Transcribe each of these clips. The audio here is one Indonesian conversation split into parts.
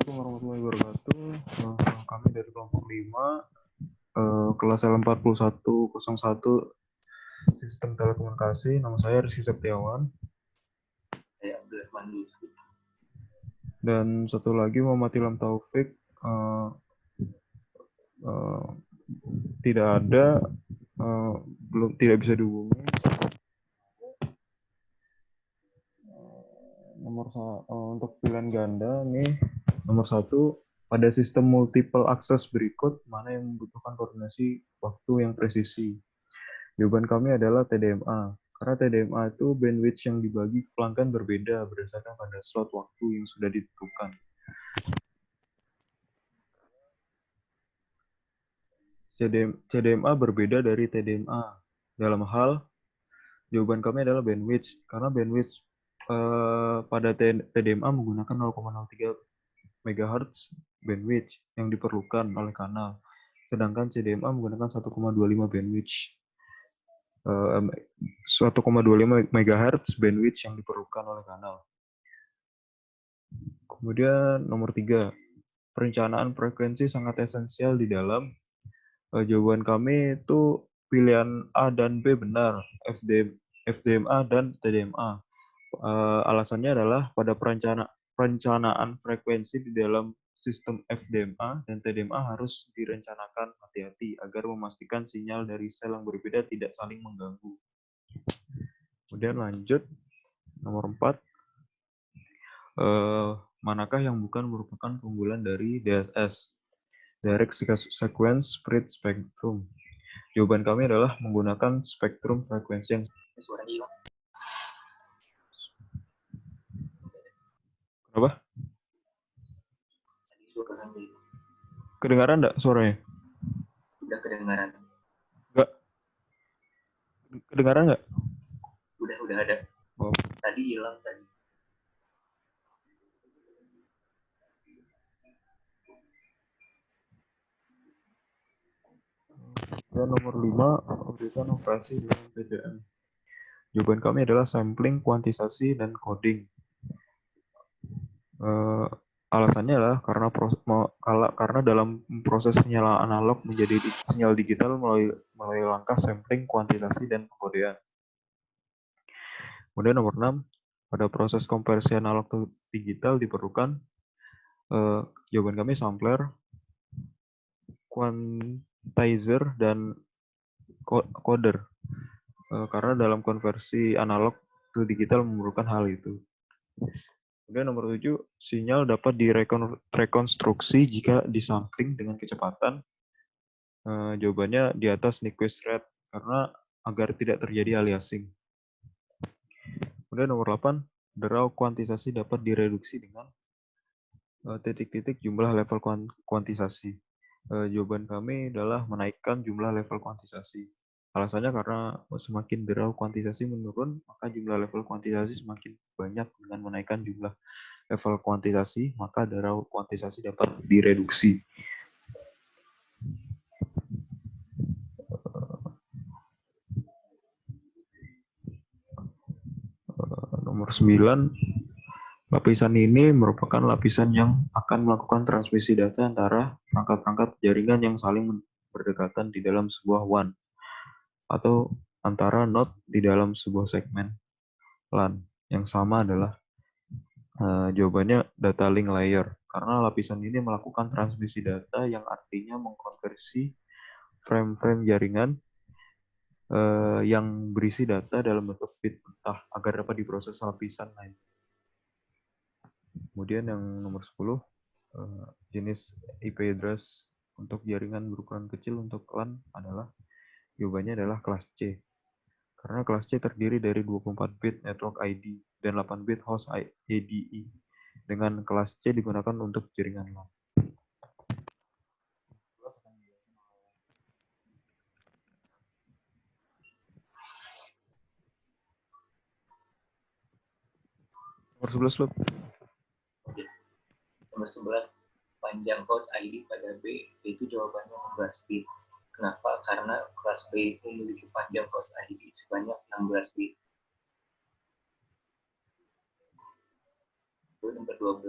Assalamualaikum warahmatullahi wabarakatuh. Kami dari kelompok 5, kelas L4101 Sistem Telekomunikasi. Nama saya Rizky Septiawan. Saya Abdurrahman Lutfi. Dan satu lagi Muhammad Ilham Taufik. Tidak ada, belum tidak bisa dihubungi. Untuk pilihan ganda nih, nomor 1, pada sistem multiple access berikut, mana yang membutuhkan koordinasi waktu yang presisi? Jawaban kami adalah TDMA. Karena TDMA itu bandwidth yang dibagi ke pelanggan berbeda berdasarkan pada slot waktu yang sudah ditentukan. CDMA berbeda dari TDMA. Dalam hal, jawaban kami adalah bandwidth. Karena bandwidth pada TDMA menggunakan 0,03 MHz bandwidth yang diperlukan oleh kanal. Sedangkan CDMA menggunakan 1,25 bandwidth. 1,25 MHz bandwidth yang diperlukan oleh kanal. Kemudian nomor 3, perencanaan frekuensi sangat esensial di dalam. Jawaban kami itu pilihan A dan B benar, FDMA dan TDMA. Alasannya adalah pada perencanaan frekuensi di dalam sistem FDMA dan TDMA harus direncanakan hati-hati agar memastikan sinyal dari sel yang berbeda tidak saling mengganggu. Kemudian lanjut, nomor 4. Manakah yang bukan merupakan keunggulan dari DSS, Direct Sequence Spread Spectrum? Jawaban kami adalah menggunakan spektrum frekuensi yang Suaranya hilang. Kenapa? Tadi suaranya hilang. Kedengaran enggak suaranya? Udah kedengaran. Enggak. Kedengaran enggak? Udah ada. Oh. Tadi hilang tadi. Dan nomor 5, urusan operasi dengan PDM. Jawaban kami adalah sampling, kuantisasi, dan coding. Alasannya adalah karena dalam proses sinyal analog menjadi sinyal digital melalui langkah sampling, kuantisasi, dan pengkodean. Kemudian nomor 6, pada proses konversi analog ke digital diperlukan jawaban kami sampler, quantizer, dan coder. Karena dalam konversi analog ke digital memerlukan hal itu. Kemudian nomor 7, sinyal dapat direkonstruksi jika disampling dengan kecepatan. Jawabannya di atas Nyquist rate, karena agar tidak terjadi aliasing. Kemudian nomor 8, derau kuantisasi dapat direduksi dengan titik-titik jumlah level kuantisasi. Jawaban kami adalah menaikkan jumlah level kuantisasi. Alasannya karena semakin derau kuantisasi menurun, maka jumlah level kuantisasi semakin banyak. Dengan menaikkan jumlah level kuantisasi, maka derau kuantisasi dapat direduksi. Nomor 9, lapisan ini merupakan lapisan yang akan melakukan transmisi data antara perangkat-perangkat jaringan yang saling berdekatan di dalam sebuah WAN atau antara node di dalam sebuah segmen LAN. Yang sama adalah jawabannya data link layer, karena lapisan ini melakukan transmisi data yang artinya mengkonversi frame-frame jaringan yang berisi data dalam bentuk bit mentah agar dapat diproses lapisan lain. Kemudian yang nomor 10, jenis IP address untuk jaringan berukuran kecil untuk LAN adalah, jawabannya adalah kelas C. Karena kelas C terdiri dari 24 bit network ID dan 8 bit host ADE. Dengan kelas C digunakan untuk jaringan LAN. Nomor 11, Lub. Nomor 11, panjang host ID pada B, itu jawabannya 16 bit. Kenapa? Karena kelas B itu memiliki panjang host ID sebanyak 16 bit. Nomor 12,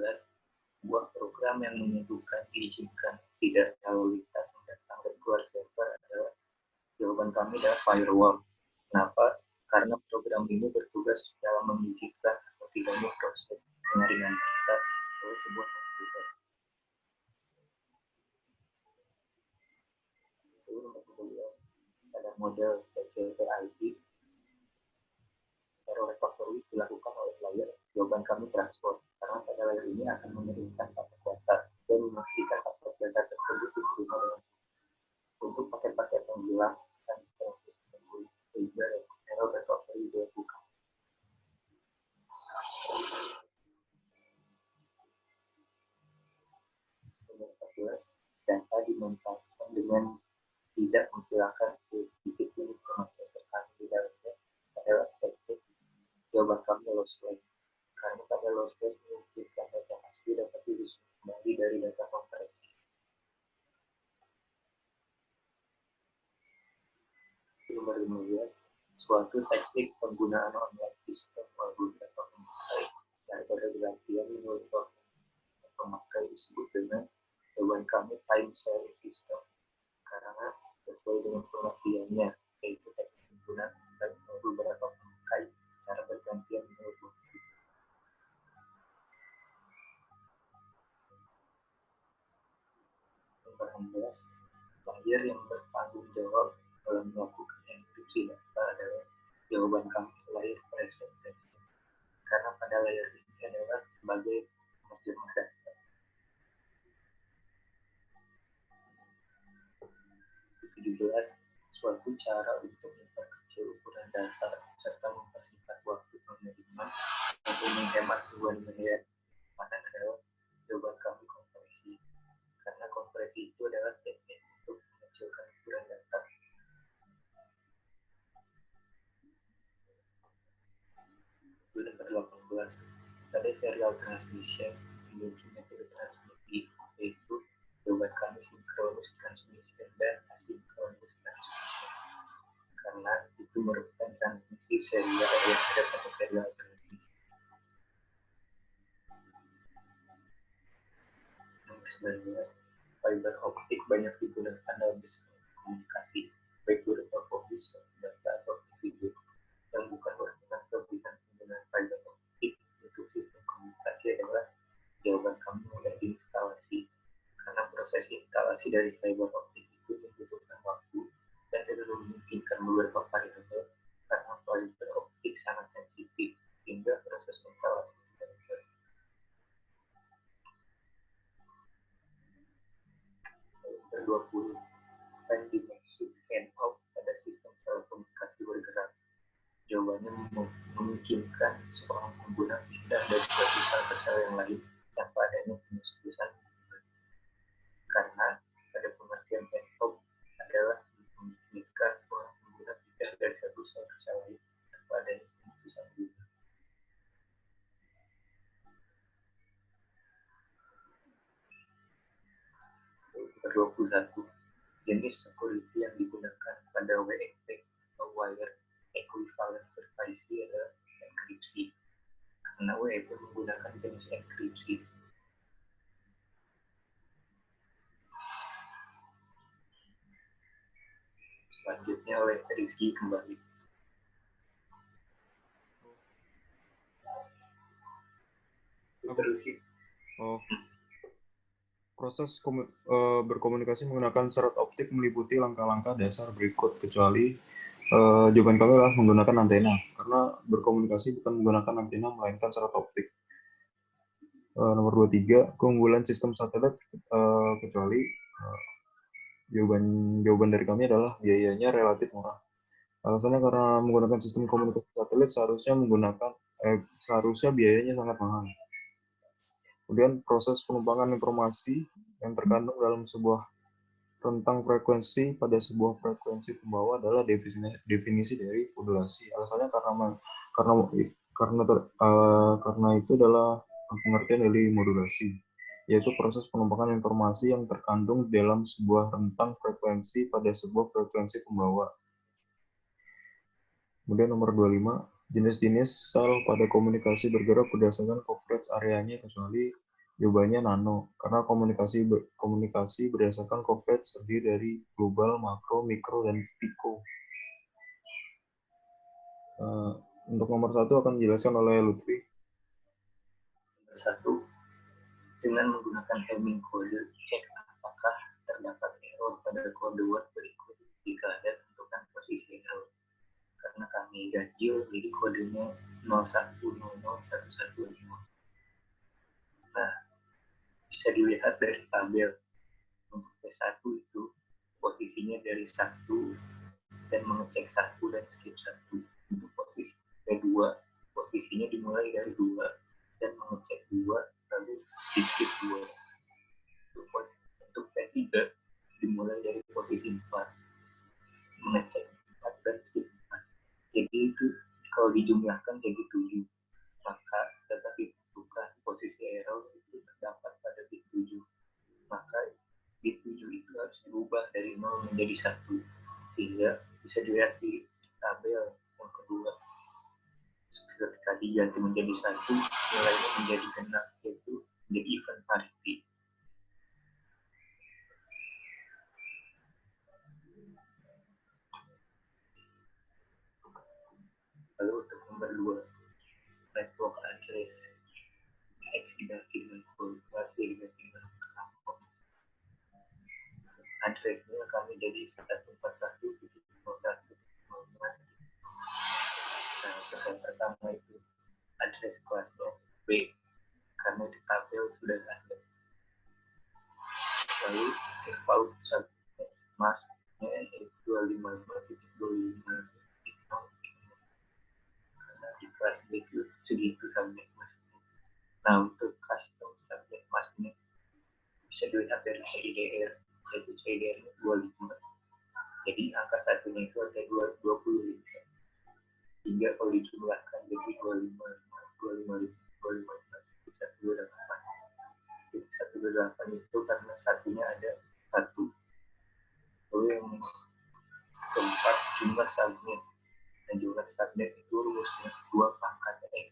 sebuah program yang menentukan diizinkan tidak lalu lintas yang datang dari luar server adalah jawaban kami adalah firewall. Kenapa? Karena program ini bertugas dalam mengizinkan atau tidaknya proses penyaringan data oleh sebuah komputer. Itu nomor kedua, pada model TCP/IP, error recovery dilakukan oleh layer jawaban kami transport, karena pada layer ini akan mengirimkan paket data dan memastikan paket data tersebut diterima dengan untuk paket-paket yang hilang dan proses menunggu sehingga error recovery dilakukan. Nomor 14, data dimanfaatkan dengan tidak menghilangkan sedikit pun informasi yang terkandung di dalamnya adalah teknik jawaban kami lossless. Karena pada lossless memungkinkan data asli dapat diisi kembali dari data kompresi. Nomor 15, suatu teknik penggunaan online system beberapa pemakai daripada bergantian menurut pemakai disebut dengan jawaban kami time sharing system, karena sesuai dengan pengertiannya, yaitu teknik penggunaan beberapa pemakai secara bergantian menurut waktu. Nomor 16, layer yang bertanggung jawab dalam melakukan enkripsi data adalah jawaban kami layer presentation, karena pada layer ini adalah sebagai penerjemah data. 17, suatu cara untuk memperkecil ukuran data serta mempersingkat waktu pengiriman untuk menghemat beban layer mana adalah jawaban kami kompresi, karena kompresi itu adalah teknik untuk mengecilkan ukuran data. Itu nomor 18, pada serial transmission memiliki metode transmisi, yaitu jawaban kami sinkronus transmission dan asinkronus transmission, karena itu merupakan transmisi serial yang ada pada serial transmisi. Nomor 19, fiber optik banyak digunakan dalam bisnis komunikasi, baik berupa fokus, data, atau video, yang bukan merupakan kelebihan penggunaan fiber optik untuk sistem komunikasi adalah jawaban kami mudah diinstalasi, karena proses instalasi dari fiber optik itu membutuhkan waktu dan tidak memungkinkan beberapa variabel, karena fiber optik sangat sensitif sehingga proses instalasi tidak mudah. Nomor 20, apa yang dimaksud hand off pada sistem telekomunikasi bergerak? Jawabannya memungkinkan seorang pengguna pindah dari satu sel ke sel yang lain tanpa adanya penyesuaian, karena pada pengertian hand off adalah memungkinkan seorang pengguna pindah dari satu sel ke sel lain tanpa adanya penyesuaian. Nomor 21, jenis security yang digunakan pada WEP atau Wire Equivalent Verification adalah enkripsi, karena WEP menggunakan jenis enkripsi. Selanjutnya oleh Rizky kembali. Terusin. Proses berkomunikasi menggunakan serat optik meliputi langkah-langkah dasar berikut, kecuali jawaban kami adalah menggunakan antena, karena berkomunikasi bukan menggunakan antena melainkan serat optik. Nomor 23, keunggulan sistem satelit, kecuali jawaban dari kami adalah biayanya relatif murah. Alasannya karena menggunakan sistem komunikasi satelit seharusnya biayanya sangat mahal. Kemudian proses penumpangan informasi yang terkandung dalam sebuah rentang frekuensi pada sebuah frekuensi pembawa adalah definisi dari modulasi. Alasannya karena itu adalah pengertian dari modulasi, yaitu proses penumpangan informasi yang terkandung dalam sebuah rentang frekuensi pada sebuah frekuensi pembawa. Kemudian nomor 25, jenis-jenis sel pada komunikasi bergerak berdasarkan coverage areanya, kecuali Jawabannya nano, karena komunikasi berdasarkan Covet terdiri dari global, makro, mikro, dan piko. Untuk nomor 1 akan dijelaskan oleh Lutfi. Nomor 1, dengan menggunakan Hamming kode, cek apakah terdapat error pada kode word berikut jika ada tentukan posisi error. Karena kami ganjil, jadi kodenya 01001115. Nah, bisa dilihat dari tabel. Untuk P1 itu posisinya dari 1 dan mengecek 1 dan skip 1. Untuk posisi P2 posisinya dimulai dari 2 dan mengecek 2 lalu skip 2. Untuk P3 dimulai dari posisi 4 mengecek 4 dan skip 4. Jadi itu kalau dijumlahkan jadi 7. Maka dapat ditentukan posisi error itu terdapat pada bit 7. Maka bit 7 itu harus diubah dari 0 menjadi 1. Sehingga bisa dilihat di tabel yang kedua. Ketika diganti menjadi 1, nilainya menjadi genap, yaitu menjadi even parity. Lalu untuk nomor 2, network address X diganti dengan full, Y diganti dengan kelompok. Addressnya kami jadi 141.01.0. Nah, yang pertama itu address kelasnya B, karena di tabel sudah ada. Lalu default subnet masknya yaitu 255.25. Karena di kelas B itu segitu subnet masknya. Nah, untuk custom subnet masknya bisa dilihat dari CIDR, yaitu CIDR-nya 25. Jadi angka satunya itu ada 25. Hingga kalau dijumlahkan jadi 255, 128. Jadi 128 itu karena satunya ada 1. Lalu yang keempat, jumlah subnet. Nah, jumlah subnet itu rumusnya 2 pangkat X.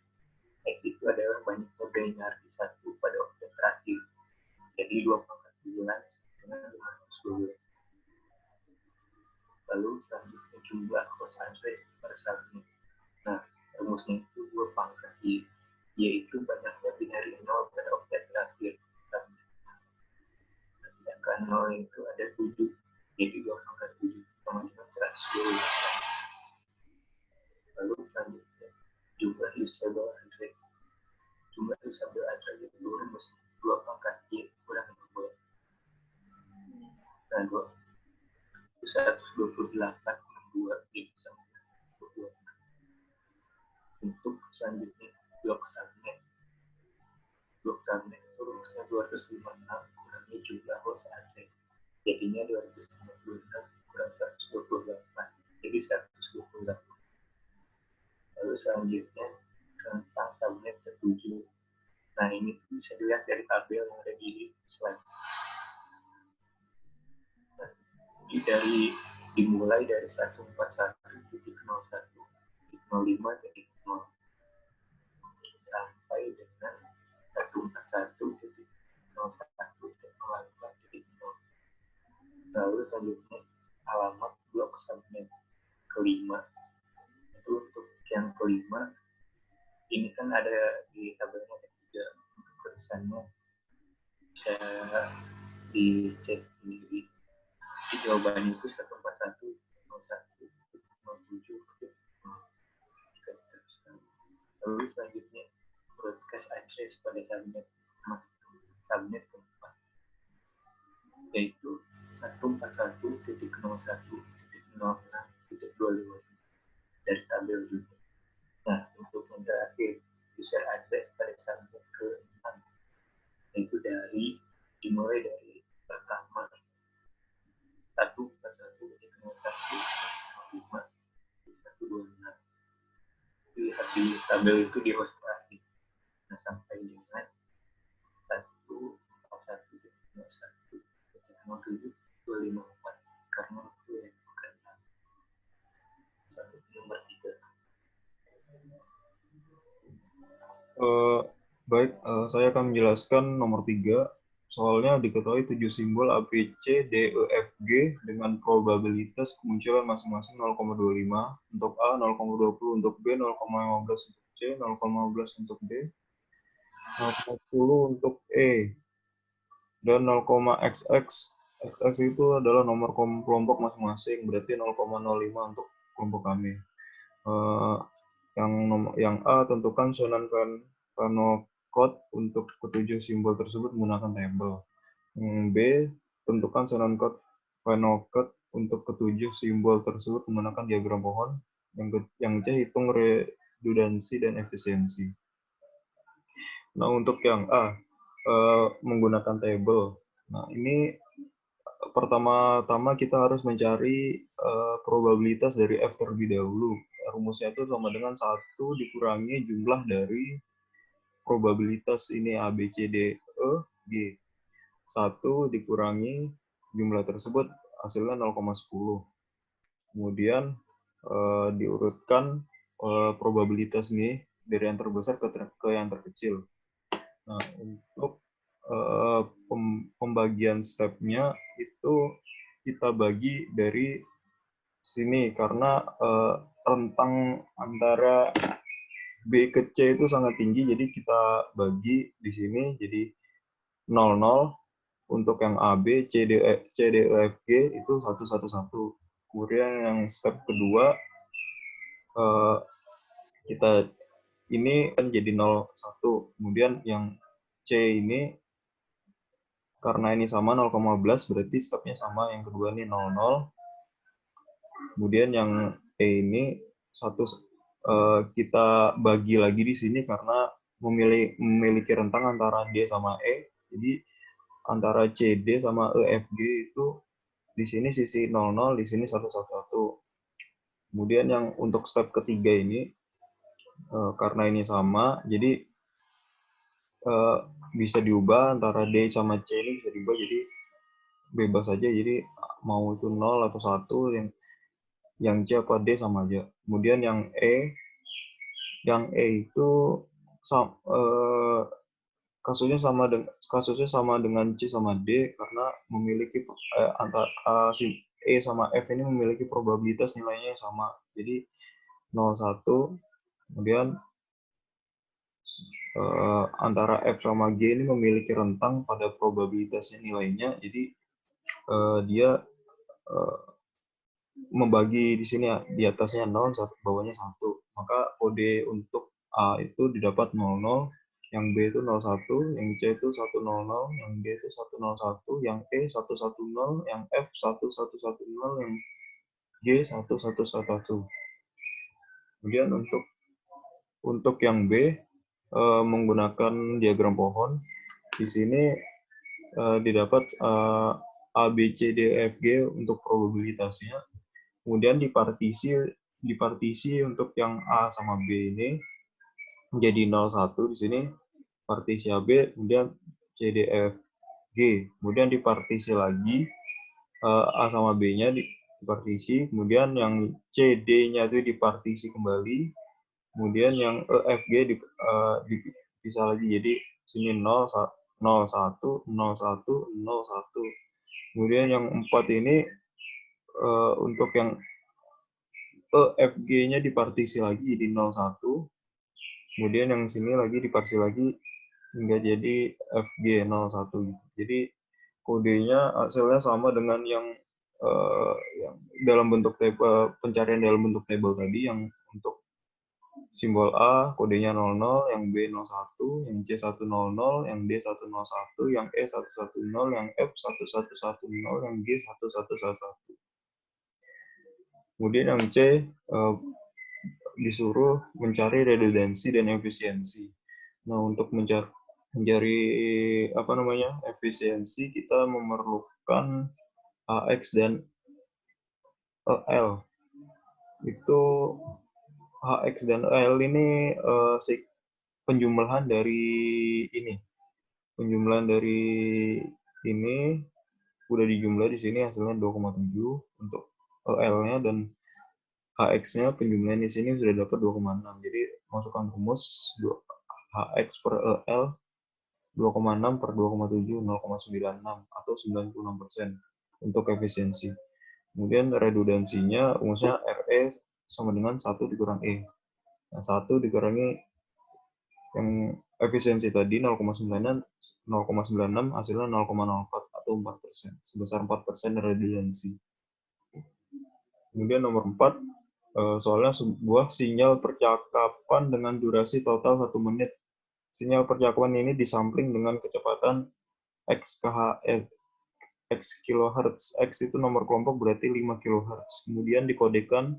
X itu adalah banyaknya binary 1 pada objek terakhir. Jadi 2 pangkat 9 dengan 512. Lalu selanjutnya jumlah host address per subnet. Nah, rumusnya itu 2 pangkat Y, yaitu banyaknya binary 0 pada objek terakhir. Sedangkan 0 itu ada 7, jadi 2 pangkat 7 sama dengan 128. Lalu selanjutnya jumlah usable address. Jumlah usable address itu rumus 2 pangkat Y kurang 2. Nah, 128 kurang 2 itu sama dengan 2. Untuk selanjutnya blok subnet. Blok subnet itu rumusnya 256 kurangi jumlah host address. Jadinya 256 kurang 128. Jadi 128. Lalu selanjutnya tentang subnet ke-7. Nah, ini bisa dilihat dari tabel yang ada di slide. Nah, jadi dimulai dari 141.01.05.0 sampai dengan 141.01.0. Lalu selanjutnya alamat blok subnet kelima. Itu untuk yang kelima ini kan ada di tabelnya ada 3. Untuk tulisannya bisa dicek sendiri. Jadi jawabannya itu 141.01.07. Lalu selanjutnya broadcast address pada subnet keempat, yaitu 141.01.06.25 dari tabel juga. Nah, untuk yang terakhir user address pada subnet ke-6, yaitu dimulai dari pertama 141.01.05.126. Lihat di tabel itu di host terakhir. Nah, sampai dengan 141.01.07.254 karena itu yang bukan sampai nomor 3. Baik, saya akan menjelaskan nomor 3. Soalnya diketahui 7 simbol A, B, C, D, E, F, G dengan probabilitas kemunculan masing-masing 0,25 untuk A, 0,20 untuk B, 0,15 untuk C, 0,15 untuk D, 0,10 untuk E, dan 0,XX. XX itu adalah nomor kelompok masing-masing, berarti 0,05 untuk kelompok kami. Yang A, tentukan Shannon Kano code untuk ketujuh simbol tersebut menggunakan tabel. B, tentukan Shannon Kano code untuk ketujuh simbol tersebut menggunakan diagram pohon. Yang C, hitung redundansi dan efisiensi. Nah, untuk yang A, menggunakan tabel. Nah, ini pertama-tama kita harus mencari probabilitas dari F terlebih dahulu. Rumusnya itu sama dengan 1 dikurangi jumlah dari probabilitas ini A, B, C, D, E, G. 1 dikurangi jumlah tersebut hasilnya 0,10. Kemudian diurutkan probabilitas ini dari yang terbesar ke yang terkecil. Nah, untuk pembagian stepnya itu kita bagi dari sini karena rentang antara B ke C itu sangat tinggi, jadi kita bagi di sini jadi 00 untuk yang A, B, C, D, E, F, G itu 111. Kemudian yang step kedua kita ini kan jadi 01. Kemudian yang C ini karena ini sama 0,11 berarti stepnya sama, yang kedua ini 00. Kemudian yang E ini kita bagi lagi di sini karena memiliki rentang antara D sama E. Jadi antara CD sama EFG itu di sini sisi 00, di sini 111. Kemudian yang untuk step ketiga ini karena ini sama, jadi bisa diubah antara D sama C ini bisa diubah jadi bebas aja. Jadi mau itu 0 atau 1, yang C apa D sama aja. Kemudian yang E itu kasusnya sama dengan C sama D karena memiliki E sama F ini memiliki probabilitas nilainya sama. Jadi 0,1. Kemudian antara F sama G ini memiliki rentang pada probabilitasnya nilainya. Jadi dia membagi di sini di atasnya 0, bawahnya 1. Maka kode untuk A itu didapat 00, yang B itu 01, yang C itu 100, yang D itu 101, yang E 110, yang F 1110, yang G 1111. Kemudian untuk yang B menggunakan diagram pohon, di sini didapat A, B, C, D, F, G untuk probabilitasnya. Kemudian dipartisi untuk yang A sama B ini menjadi 01 di sini, partisi AB, kemudian C, D, F, G. Kemudian dipartisi lagi A sama B-nya dipartisi, kemudian yang C, D-nya itu dipartisi kembali, kemudian yang E, F, G dipisah lagi. Jadi sini 0, 01, 01, 01. Kemudian yang 4 ini untuk yang FG-nya dipartisi lagi jadi 01. Kemudian yang sini lagi dipartisi lagi hingga jadi FG 01 gitu. Jadi kodenya hasilnya sama dengan yang dalam bentuk pencarian dalam bentuk tabel tadi. Yang untuk simbol A kodenya 00, yang B 01, yang C 100, yang D 101, yang E 110, yang F 1110, yang G 1111. Kemudian yang C disuruh mencari redundansi dan efisiensi. Nah, untuk mencari efisiensi, kita memerlukan AX dan EL. Itu HX dan EL ini penjumlahan dari ini. Penjumlahan dari ini udah dijumlah di sini hasilnya 2,7 untuk EL-nya, dan HX-nya penjumlahan di sini sudah dapat 2,6. Jadi masukkan rumus HX per EL 2,6 per 2,7 0,96 atau 96% untuk efisiensi. Kemudian redundansinya rumusnya RE sama dengan 1 dikurang E. Nah, 1 dikurangi yang efisiensi tadi 0,96 hasilnya 0,04 atau 4%. Sebesar 4% redundansi. Kemudian nomor 4, soalnya sebuah sinyal percakapan dengan durasi total 1 menit. Sinyal percakapan ini disampling dengan kecepatan X kHz. X itu nomor kelompok berarti 5 kHz. Kemudian dikodekan,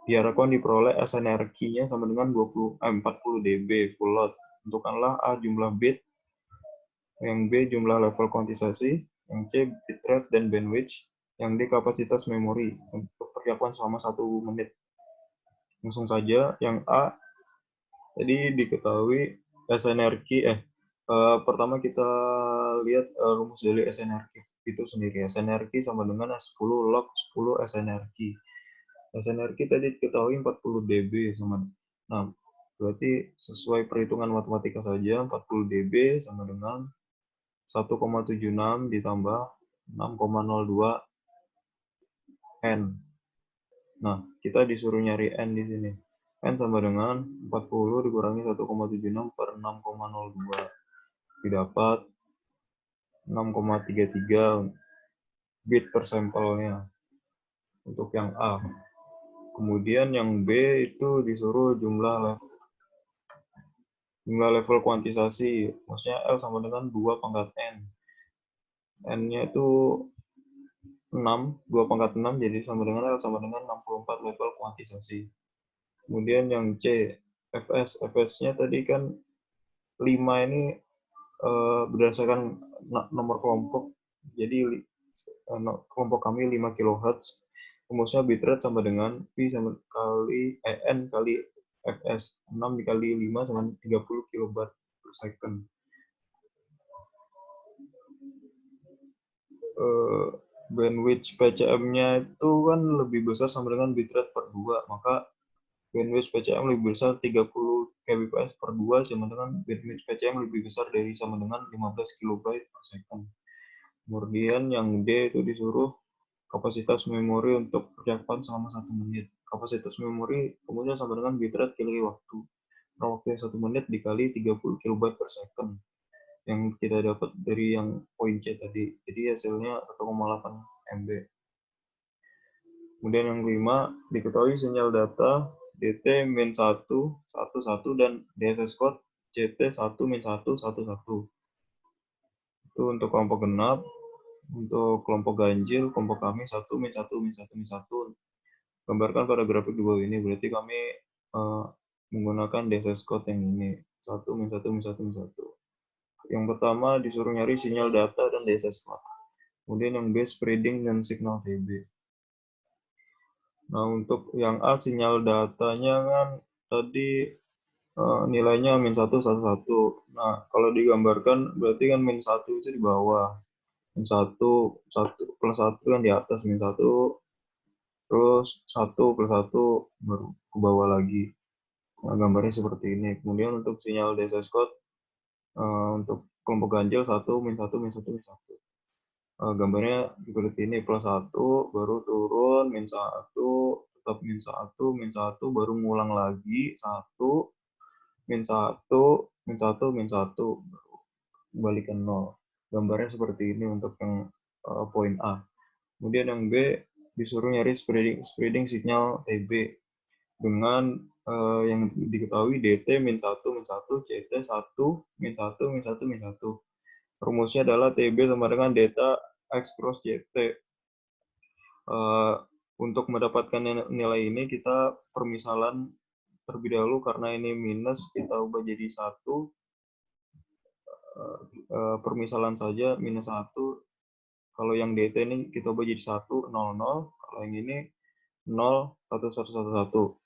diharapkan diperoleh SNRQ-nya sama dengan 40 dB full load. Tentukanlah A jumlah bit, yang B jumlah level kuantisasi, yang C bitrate dan bandwidth, yang D kapasitas memori untuk percakapan selama 1 menit. Langsung saja, yang A tadi diketahui SNRQ, pertama kita lihat rumus dari SNRQ itu sendiri. SNRQ sama dengan 10 log 10 SNRQ. SNRQ tadi diketahui 40 dB sama. Nah, berarti sesuai perhitungan matematika saja 40 dB sama dengan 1,76 ditambah 6,02 N. Nah, kita disuruh nyari N di sini. N sama dengan 40 dikurangi 1,76 per 6,02. Didapat 6,33 bit per sampelnya untuk yang A. Kemudian yang B itu disuruh jumlah level kuantisasi. Maksudnya L sama dengan 2 pangkat N. N-nya itu 6, 2 pangkat 6, jadi sama dengan L sama dengan 64 level kuantisasi. Kemudian yang C, Fs. Fs-nya tadi kan 5 ini berdasarkan nomor kelompok. Jadi kelompok kami 5 kHz. Rumusnya bitrate sama dengan P sama kali N kali Fs. 6 dikali 5 sama 30 kilobyte per second. Bandwidth PCM-nya itu kan lebih besar sama dengan bitrate per 2. Maka bandwidth PCM lebih besar 30 kbps per 2 sama dengan bandwidth PCM lebih besar dari sama dengan 15 kilobyte per second. Kemudian yang D itu disuruh kapasitas memori untuk percakapan selama 1 menit. Kapasitas memori kemudian sama dengan bitrate kali waktu. Waktu 1 menit dikali 30 kilobyte per second. Yang kita dapat dari yang poin C tadi. Jadi hasilnya 1,8 MB. Kemudian yang kelima, diketahui sinyal data DT min 1, 1, dan DSS code CT 1, min 1, 1, 1. Itu untuk kelompok genap. Untuk kelompok ganjil, kelompok kami 1, min 1, min 1, min 1. Gambarkan pada grafik di bawah ini. Berarti kami menggunakan DSS code yang ini. 1, min 1, min 1, min 1. Yang pertama disuruh nyari sinyal data dan DSS code. Kemudian yang B, spreading dan signal TB. Nah, untuk yang A, sinyal datanya kan tadi nilainya min 1, 1, 1. Nah, kalau digambarkan berarti kan min 1 itu di bawah. Min 1, 1 plus 1 kan di atas min 1. Terus 1 plus 1 baru ke bawah lagi. Nah, gambarnya seperti ini. Kemudian untuk sinyal DSS code, untuk kelompok ganjil 1, min 1, min 1, min 1. Gambarnya seperti ini, plus 1, baru turun, min 1, tetap min 1, min 1, baru ngulang lagi, 1, min 1, min 1, min 1, baru kembali ke 0. Gambarnya seperti ini untuk yang poin A. Kemudian yang B, disuruh nyari spreading signal TB dengan yang diketahui DT min 1, min 1, CT 1, min 1, min 1, min 1. Rumusnya adalah TB sama dengan delta X cross CT. Untuk mendapatkan nilai ini kita permisalan terlebih dahulu karena ini minus kita ubah jadi 1. Permisalan saja minus 1. Kalau yang DT ini kita ubah jadi 1, 0, 0. Kalau yang ini 0, 1, 1, 1, 1.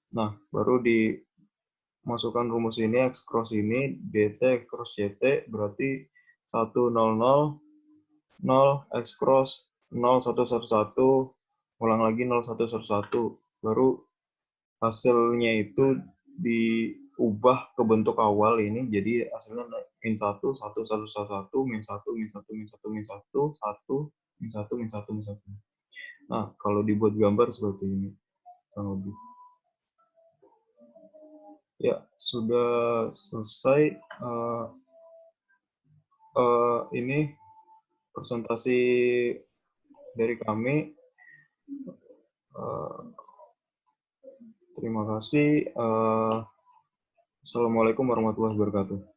Nah, baru dimasukkan rumus ini, X cross ini, DT cross CT, berarti 1, 0, 0, 0, X cross, 0, 1, 1, 1, ulang lagi 0, 1, 1, 1. Baru hasilnya itu ubah ke bentuk awal ini, jadi hasilnya min 1, 1, 1, 1, min 1, min 1, min 1, min 1, 1, min 1, min 1, min 1. Nah, kalau dibuat gambar seperti ini, kurang lebih. Ya, sudah selesai. Ini presentasi dari kami. Terima kasih. Assalamualaikum warahmatullahi wabarakatuh.